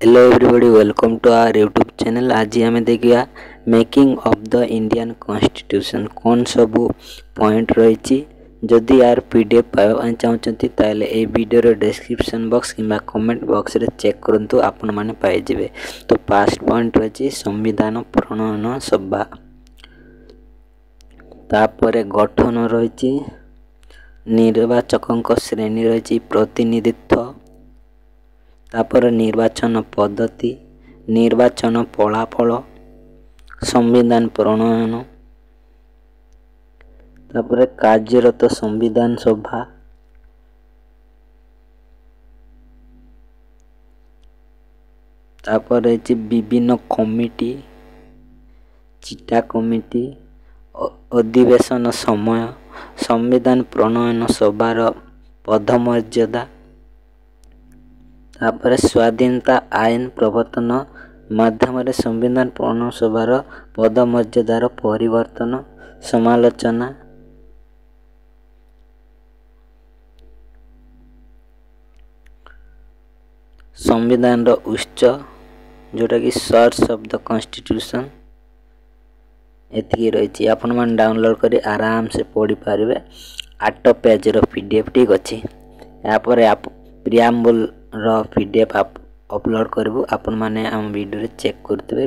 Hello everybody, welcome to our YouTube channel। आज आम देखिए making of the Indian constitution कौन सबू पॉइंट रही। जदि यार पीडीएफ पाइबा चाहते ताले ए वीडियो डिस्क्रिप्शन बॉक्स किंबा कमेंट बॉक्स रे चेक करंतु आपण माने पाइजिबे। तो फर्स्ट पॉइंट रही संविधान प्रणयन सभा, तापरे गठन रही निर्वाचकों श्रेणी रही प्रतिनिधित्व, तापर निर्वाचन पद्धति, निर्वाचन फलाफल, संविधान प्रणयन, तापर कार्यरत संविधान सभा, तापर विभिन्न कमिटी, चिटा कमिटी, अधिवेशन समय, संविधान प्रणयन सभार पदमर्यादा, तापर स्वाधीनता आईन प्रवर्तन माध्यम संविधान प्रणयन सभार पदमर्यादार परिवर्तन समालोचना, संविधान उच्च जोटा कि सोर्स ऑफ द कॉन्स्टिट्यूशन एति रही। आपण मान डाउनलोड करी आराम से पढ़ी पारे। 8 पेज रो पीडीएफ ठीक अच्छी। यापर आप प्रियाम्बुल रो पीडीएफ आप अपलोड करू, आपण माने हम वीडियो रे चेक करते